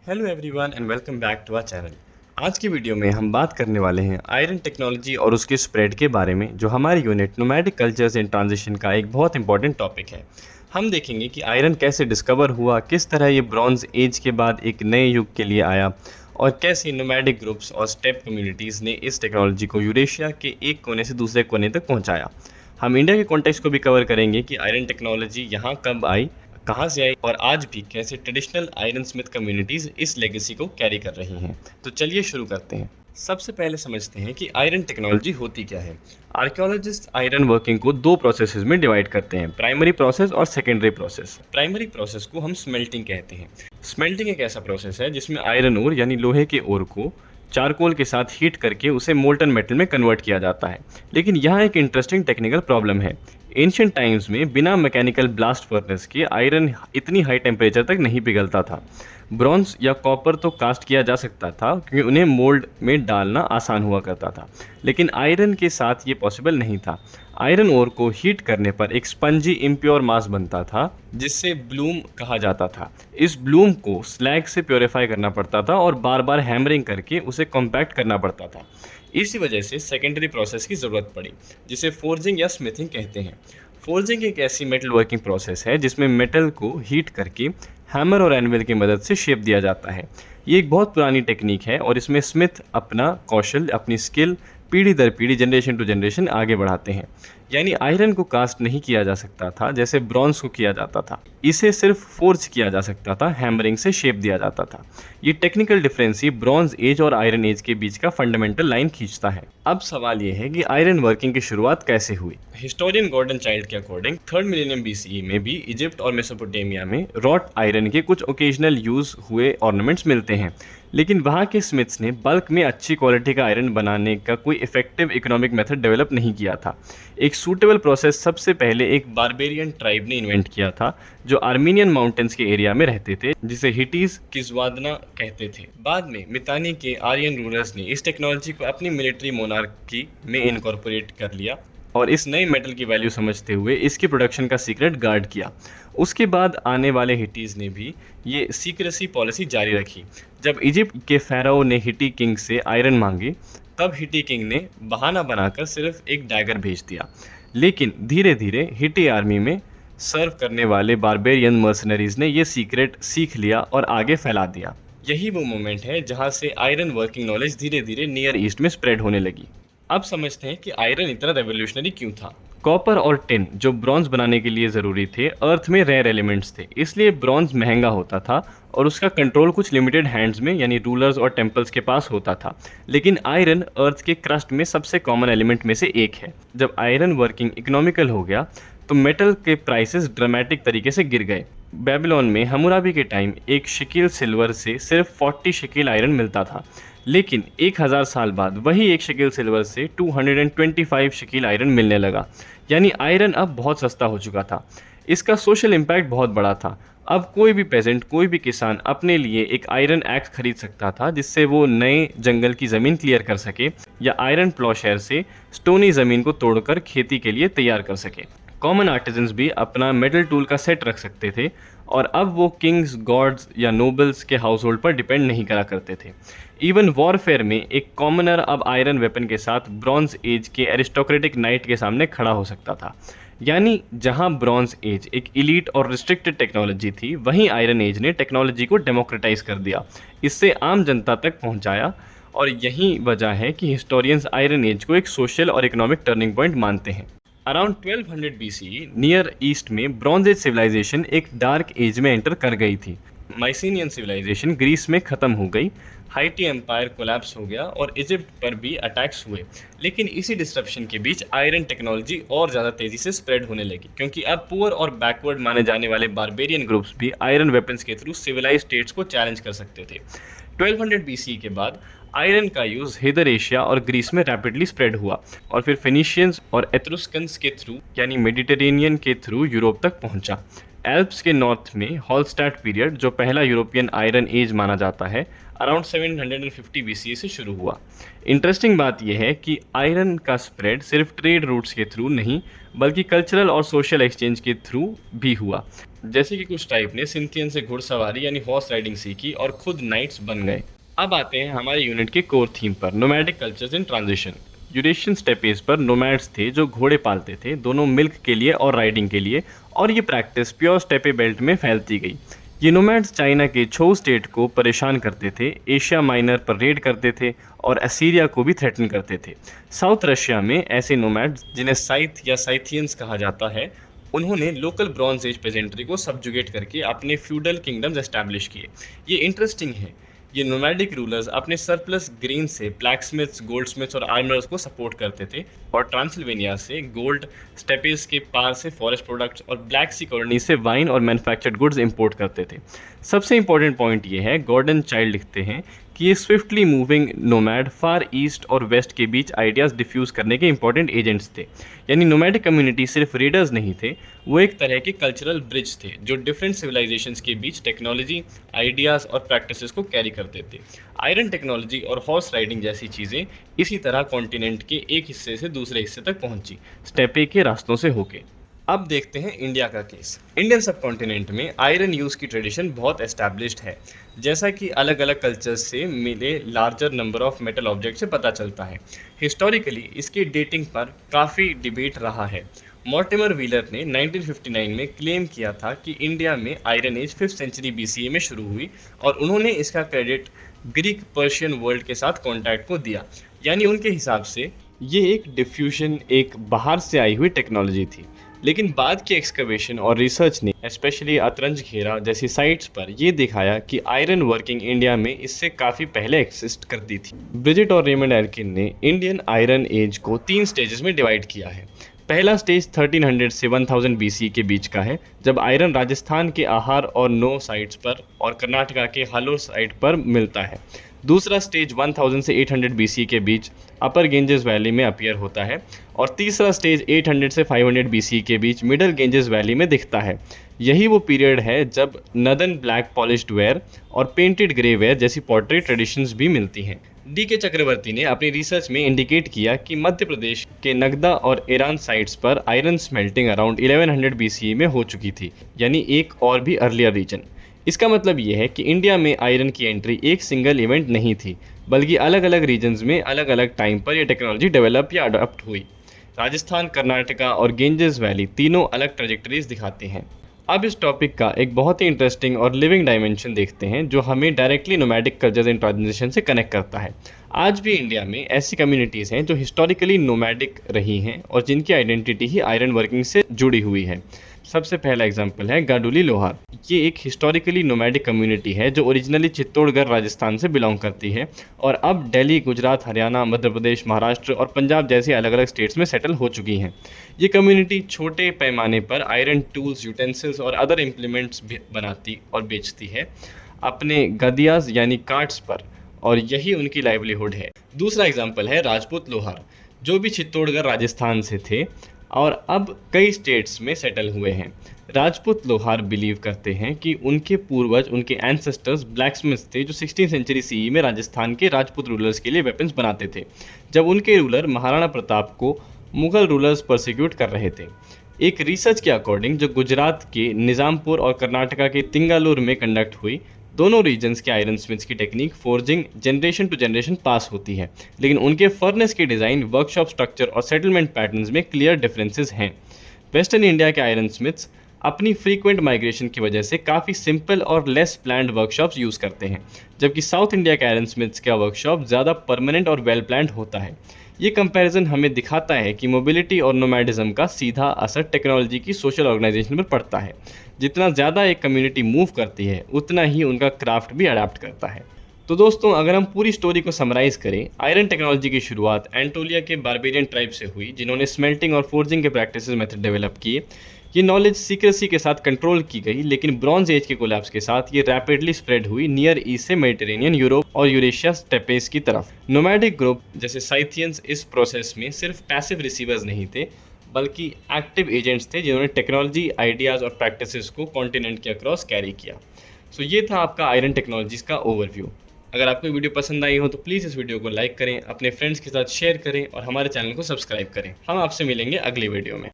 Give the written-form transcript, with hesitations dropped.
Hello everyone and welcome back to our channel. आज की video में हम बात करने वाले हैं आयरन टेक्नोलॉजी और उसके स्प्रेड के बारे में, जो हमारी unit nomadic cultures in transition का एक बहुत इंपॉर्टेंट टॉपिक है। हम देखेंगे कि आयरन कैसे डिस्कवर हुआ, किस तरह ये ब्रॉन्ज एज के बाद एक नए युग के लिए आया और कैसे नोमैडिक ग्रुप्स और स्टेप कम्युनिटीज़ ने इस टेक्नोलॉजी को यूरेशिया के एक कोने से दूसरे कोने तक पहुँचाया। हम इंडिया के कॉन्टेक्स्ट को भी कवर करेंगे कि आयरन टेक्नोलॉजी यहाँ कब आई, कहाँ से आई और आज भी कैसे ट्रेडिशनल आयरन स्मिथ कम्युनिटीज़ इस लेगेसी को कैरी कर रही हैं। तो चलिए शुरू करते हैं। सबसे पहले समझते हैं कि आयरन टेक्नोलॉजी होती क्या है। आर्कियोलॉजिस्ट आयरन वर्किंग को दो प्रोसेसेस में डिवाइड करते हैं, प्राइमरी प्रोसेस और सेकेंडरी प्रोसेस। प्राइमरी प्रोसेस को हम स्मेल्टिंग कहते हैं। स्मेल्टिंग एक ऐसा प्रोसेस है जिसमें आयरन ओर यानी लोहे के ओर को चारकोल के साथ हीट करके उसे मोल्टन मेटल में कन्वर्ट किया जाता है। लेकिन यहाँ एक इंटरेस्टिंग टेक्निकल प्रॉब्लम है। एंशिएंट टाइम्स में बिना मैकेनिकल ब्लास्ट फर्नेस के आयरन इतनी हाई टेम्परेचर तक नहीं पिघलता था। ब्रॉन्ज या कॉपर तो कास्ट किया जा सकता था क्योंकि उन्हें मोल्ड में डालना आसान हुआ करता था, लेकिन आयरन के साथ ये पॉसिबल नहीं था। आयरन ओर को हीट करने पर एक स्पंजी इम्प्योर मास बनता था जिससे ब्लूम कहा जाता था। इस ब्लूम को स्लैग से प्योरीफाई करना पड़ता था और बार बार हैमरिंग करके उसे कॉम्पैक्ट करना पड़ता था। इसी वजह से सेकेंडरी प्रोसेस की ज़रूरत पड़ी, जिसे फोर्जिंग या स्मिथिंग कहते हैं। फोर्जिंग एक ऐसी मेटल वर्किंग प्रोसेस है जिसमें मेटल को हीट करके हैमर और एनविल की मदद से शेप दिया जाता है। ये एक बहुत पुरानी टेक्निक है और इसमें स्मिथ अपना कौशल, अपनी स्किल पीढ़ी दर पीढ़ी, जनरेशन टू जनरेशन आगे बढ़ाते हैं। यानी आयरन को कास्ट नहीं किया जा सकता था जैसे ब्रॉन्ज को किया जाता था, इसे सिर्फ फोर्ज किया जा सकता था, हैमरिंग से शेप दिया जाता था। ये टेक्निकल डिफरेंस ही ब्रॉन्ज एज और आयरन एज के बीच का फंडामेंटल लाइन खींचता है। अब सवाल ये है कि आयरन वर्किंग की शुरुआत कैसे हुई। हिस्टोरियन गॉर्डन चाइल्ड के अकॉर्डिंग 3rd मिलेनियम BCE में भी इजिप्ट और मेसोपोटामिया में रॉट आयरन के कुछ ओकेजनल यूज हुए ऑर्नामेंट्स मिलते हैं, लेकिन वहाँ के स्मिथ्स ने बल्क में अच्छी क्वालिटी का आयरन बनाने का कोई इफेक्टिव इकोनॉमिक मेथड डेवलप नहीं किया था। एक सूटेबल प्रोसेस सबसे पहले एक बारबेरियन ट्राइब ने इन्वेंट किया था जो आर्मीनियन माउंटेन्स के एरिया में रहते थे, जिसे हिटीज किजवादना कहते थे। बाद में मितानी के आर्यन रूलर्स ने इस टेक्नोलॉजी को अपनी मिलिट्री मोनार्की में इनकॉर्पोरेट कर लिया और इस नए मेटल की वैल्यू समझते हुए इसकी प्रोडक्शन का सीक्रेट गार्ड किया। उसके बाद आने वाले हिटीज़ ने भी ये सीक्रेसी पॉलिसी जारी रखी। जब इजिप्ट के फ़ाराओ ने हिटी किंग से आयरन मांगी, तब हिटी किंग ने बहाना बनाकर सिर्फ एक डैगर भेज दिया। लेकिन धीरे धीरे हिटी आर्मी में सर्व करने वाले बारबेरियन मर्सनरीज ने ये सीक्रेट सीख लिया और आगे फैला दिया। यही वो मोमेंट है जहाँ से आयरन वर्किंग नॉलेज धीरे धीरे नियर ईस्ट में स्प्रेड होने लगी। अब समझते हैं कि आयरन इतना रेवोल्यूशनरी क्यों था। कॉपर और टिन जो ब्रॉन्ज बनाने के लिए ज़रूरी थे, अर्थ में रेयर एलिमेंट्स थे, इसलिए ब्रॉन्ज महंगा होता था और उसका कंट्रोल कुछ लिमिटेड हैंड्स में यानी रूलर्स और टेम्पल्स के पास होता था। लेकिन आयरन अर्थ के क्रस्ट में सबसे कॉमन एलिमेंट में से एक है। जब आयरन वर्किंग इकोनॉमिकल हो गया तो मेटल के प्राइसेस ड्रामेटिक तरीके से गिर गए। बेबीलोन में हम्मुराबी के टाइम एक शिकिल सिल्वर से सिर्फ 40 शिकिल आयरन मिलता था, लेकिन 1000 साल बाद वही एक शिकिल सिल्वर से 225 शिकिल आयरन मिलने लगा। यानी आयरन अब बहुत सस्ता हो चुका था। इसका सोशल इम्पैक्ट बहुत बड़ा था। अब कोई भी पेजेंट, कोई भी किसान अपने लिए एक आयरन एक्स खरीद सकता था जिससे वो नए जंगल की ज़मीन क्लियर कर सके या आयरन प्लॉशेयर से स्टोनी ज़मीन को तोड़कर खेती के लिए तैयार कर सके। कॉमन आर्टिजन्स भी अपना मेटल टूल का सेट रख सकते थे और अब वो किंग्स, गॉड्स या नोबल्स के हाउस होल्ड पर डिपेंड नहीं करा करते थे। इवन वॉरफेयर में एक कॉमनर अब आयरन वेपन के साथ ब्रॉन्ज एज के एरिस्टोक्रेटिक नाइट के सामने खड़ा हो सकता था। यानी जहां ब्रॉन्ज एज एक इलीट और रिस्ट्रिक्टेड टेक्नोलॉजी थी, वहीं आयरन एज ने टेक्नोलॉजी को डेमोक्रेटाइज कर दिया, इससे आम जनता तक पहुंचाया। और यही वजह है कि हिस्टोरियंस आयरन एज को एक सोशल और इकोनॉमिक टर्निंग पॉइंट मानते हैं। अराउंड 1200 BCE नियर ईस्ट में ब्रॉन्ज एज सिविलाइजेशन एक डार्क एज में एंटर कर गई थी। माइसीनियन सिविलाइजेशन ग्रीस में ख़त्म हो गई, हाइटी एम्पायर कोलैप्स हो गया और इजिप्ट पर भी अटैक्स हुए। लेकिन इसी डिस्ट्रप्शन के बीच आयरन टेक्नोलॉजी और ज़्यादा तेज़ी से स्प्रेड होने लगी, क्योंकि अब पुअर और बैकवर्ड माने जाने वाले बारबेरियन ग्रुप्स भी आयरन वेपन्स के थ्रू सिविलाइज स्टेट्स को चैलेंज कर सकते थे। 1200 BCE के बाद आयरन का यूज़ हिदर एशिया और ग्रीस में रैपिडली स्प्रेड हुआ और फिर फिनिशियंस और एट्रुस्कन्स के थ्रू यानी मेडिटेरेनियन के थ्रू यूरोप तक पहुंचा। एल्प्स के नॉर्थ में हॉलस्टाट पीरियड, जो पहला यूरोपियन आयरन एज माना जाता है, अराउंड 750 BCE से शुरू हुआ। इंटरेस्टिंग बात यह है कि आयरन का स्प्रेड सिर्फ ट्रेड रूट्स के थ्रू नहीं बल्कि कल्चरल और सोशल एक्सचेंज के थ्रू भी हुआ। जैसे कि कुछ टाइप ने सिंथियन से घुड़सवारी यानी हॉर्स राइडिंग सीखी और खुद नाइट्स बन गए। अब आते हैं हमारे यूनिट के कोर थीम पर, nomadic cultures in transition. Eurasian steppes पर नोमैड्स थे जो घोड़े पालते थे, दोनों मिल्क के लिए और राइडिंग के लिए, और ये प्रैक्टिस प्योर स्टेपे बेल्ट में फैलती गई। ये नोमैड्स चाइना के छो स्टेट को परेशान करते थे, एशिया माइनर पर रेड करते थे और असीरिया को भी थ्रेटन करते थे। साउथ रशिया में ऐसे नोमैड्स, जिन्हें साइथ या साइथियंस कहा जाता है, उन्होंने लोकल ब्रॉन्ज एज पेजेंट्री को सब्जुगेट करके अपने फ्यूडल किंगडम्स एस्टैब्लिश किए। ये इंटरेस्टिंग है, ये नोमैडिक रूलर्स अपने सरप्लस ग्रीन से ब्लैकस्मिथ्स, गोल्डस्मिथ्स और आर्मर्स को सपोर्ट करते थे और ट्रांसिल्वेनिया से गोल्ड, स्टेपेस के पार से फॉरेस्ट प्रोडक्ट्स और ब्लैक सी कॉलोनी से वाइन और मैन्युफैक्चर्ड गुड्स इंपोर्ट करते थे। सबसे इंपॉर्टेंट पॉइंट ये है, गॉर्डन चाइल्ड लिखते हैं कि ये स्विफ्टली मूविंग नोमैड फार ईस्ट और वेस्ट के बीच आइडियाज़ डिफ्यूज़ करने के इंपॉर्टेंट एजेंट्स थे। यानी नोमैडिक कम्युनिटी सिर्फ रेडर्स नहीं थे, वो एक तरह के कल्चरल ब्रिज थे जो डिफरेंट सिविलाइजेशंस के बीच टेक्नोलॉजी, आइडियाज़ और प्रैक्टिसेस को कैरी करते थे। आयरन टेक्नोलॉजी और हॉर्स राइडिंग जैसी चीज़ें इसी तरह कॉन्टिनेंट के एक हिस्से से दूसरे हिस्से तक पहुंची, स्टेपे के रास्तों से होके। अब देखते हैं इंडिया का केस। इंडियन सब कॉन्टिनेंट में आयरन यूज़ की ट्रेडिशन बहुत एस्टैब्लिश्ड है, जैसा कि अलग अलग कल्चर्स से मिले larger number of metal object से पता चलता है। हिस्टोरिकली इसकी डेटिंग पर काफ़ी डिबेट रहा है। मॉर्टिमर व्हीलर ने 1959 में क्लेम किया था कि इंडिया में iron age 5th century BCE में शुरू हुई और उन्होंने इसका क्रेडिट ग्रीक पर्शियन वर्ल्ड के साथ कॉन्टैक्ट को दिया। यानी उनके हिसाब से ये एक डिफ्यूजन, एक बाहर से आई हुई टेक्नोलॉजी थी। लेकिन बाद की एक्सकवेशन और रिसर्च ने स्पेशली अतरंज घेरा जैसी साइट्स पर यह दिखाया कि आयरन वर्किंग इंडिया में इससे काफ़ी पहले एक्सिस्ट करती थी। ब्रिजिट और रेमंड एल्किन ने इंडियन आयरन एज को 3 स्टेजेस में डिवाइड किया है। पहला स्टेज 1300 से 1000 BCE के बीच का है, जब आयरन राजस्थान के आहार और नो साइट्स पर और कर्नाटका के हालोर साइट पर मिलता है। दूसरा स्टेज 1000 से 800 BCE के बीच अपर गेंजेस वैली में अपीयर होता है और तीसरा स्टेज 800 से 500 BCE के बीच मिडल गेंजेस वैली में दिखता है। यही वो पीरियड है जब नदन ब्लैक पॉलिश्ड वेयर और पेंटेड ग्रे वेयर जैसी पॉटरी ट्रेडिशंस भी मिलती हैं। DK चक्रवर्ती ने अपनी रिसर्च में इंडिकेट किया कि मध्य प्रदेश के नगदा और ईरान साइट्स पर आयरन स्मेल्टिंग अराउंड 1100 BCE में हो चुकी थी, यानी एक और भी अर्लियर रीजन। इसका मतलब ये है कि इंडिया में आयरन की एंट्री एक सिंगल इवेंट नहीं थी, बल्कि अलग अलग रीजन्स में अलग अलग टाइम पर यह टेक्नोलॉजी डेवलप या अडॉप्ट हुई। राजस्थान, कर्नाटका और गेंजेस वैली तीनों अलग ट्रेजेक्टरीज दिखाते हैं। अब इस टॉपिक का एक बहुत ही इंटरेस्टिंग और लिविंग डायमेंशन देखते हैं जो हमें directly nomadic cultures in transition से कनेक्ट करता है। आज भी इंडिया में ऐसी कम्युनिटीज़ हैं जो हिस्टोरिकली नोमैडिक रही हैं और जिनकी आइडेंटिटी ही आयरन वर्किंग से जुड़ी हुई है। सबसे पहला एग्जांपल है गाडुली लोहार। ये एक हिस्टोरिकली नोमैडिक कम्युनिटी है जो ओरिजिनली चित्तौड़गढ़ राजस्थान से बिलोंग करती है और अब दिल्ली, गुजरात, हरियाणा, मध्य प्रदेश, महाराष्ट्र और पंजाब जैसे अलग अलग स्टेट्स में सेटल हो चुकी हैं। ये कम्युनिटी छोटे पैमाने पर आयरन टूल्स, यूटेंसिल्स और अदर इम्प्लीमेंट्स बनाती और बेचती है अपने गदियाज यानी कार्ट्स पर, और यही उनकी लाइवलीहुड है। दूसरा एग्जाम्पल है राजपूत लोहार, जो भी चित्तौड़गढ़ राजस्थान से थे और अब कई स्टेट्स में सेटल हुए हैं। राजपूत लोहार बिलीव करते हैं कि उनके पूर्वज, उनके एंसेस्टर्स ब्लैकस्मिथ्स थे जो 16th सेंचुरी CE में राजस्थान के राजपूत रूलर्स के लिए वेपन्स बनाते थे, जब उनके रूलर महाराणा प्रताप को मुगल रूलर्स प्रोसिक्यूट कर रहे थे। एक रिसर्च के अकॉर्डिंग जो गुजरात के निज़ामपुर और कर्नाटका के तिंगालूर में कंडक्ट हुई, दोनों रीजन्स के आयरन स्मिथ्स की technique forging generation to generation pass होती है, लेकिन उनके फर्नेस के डिज़ाइन, वर्कशॉप स्ट्रक्चर और सेटलमेंट पैटर्न्स में क्लियर डिफरेंसेस हैं। वेस्टर्न इंडिया के आयरन स्मिथ्स अपनी फ्रीक्वेंट माइग्रेशन की वजह से काफ़ी सिंपल और लेस प्लान्ड वर्कशॉप्स यूज़ करते हैं, जबकि साउथ इंडिया के आयरन स्मिथ्स का वर्कशॉप ज़्यादा परमानेंट और वेल प्लान्ड होता है। ये कंपैरिजन हमें दिखाता है कि मोबिलिटी और नोमैडिज्म का सीधा असर टेक्नोलॉजी की सोशल ऑर्गेनाइजेशन पर पड़ता है। जितना ज़्यादा एक कम्युनिटी मूव करती है, उतना ही उनका क्राफ्ट भी अडैप्ट करता है। तो दोस्तों, अगर हम पूरी स्टोरी को समराइज़ करें, आयरन टेक्नोलॉजी की शुरुआत एंटोलिया के बारबेरियन ट्राइब से हुई, जिन्होंने स्मेल्टिंग और फोर्जिंग के प्रैक्टिस मेथड डेवलप किए। ये नॉलेज सीक्रेसी के साथ कंट्रोल की गई, लेकिन ब्रॉन्ज एज के कोलैप्स के साथ ये रैपिडली स्प्रेड हुई नियर ईस्ट से मेडिटेरेनियन, यूरोप और यूरेशिया स्टेपेस की तरफ। नोमैडिक ग्रुप जैसे साइथियंस इस प्रोसेस में सिर्फ पैसिव रिसीवर्स नहीं थे, बल्कि एक्टिव एजेंट्स थे जिन्होंने टेक्नोलॉजी, आइडियाज़ और प्रैक्टिसेस को कॉन्टिनेंट के अक्रॉस कैरी किया। सो ये था आपका आयरन टेक्नोलॉजीज़ का ओवरव्यू। अगर आपको वीडियो पसंद आई हो तो प्लीज़ इस वीडियो को लाइक करें, अपने फ्रेंड्स के साथ शेयर करें और हमारे चैनल को सब्सक्राइब करें। हम आपसे मिलेंगे अगली वीडियो में।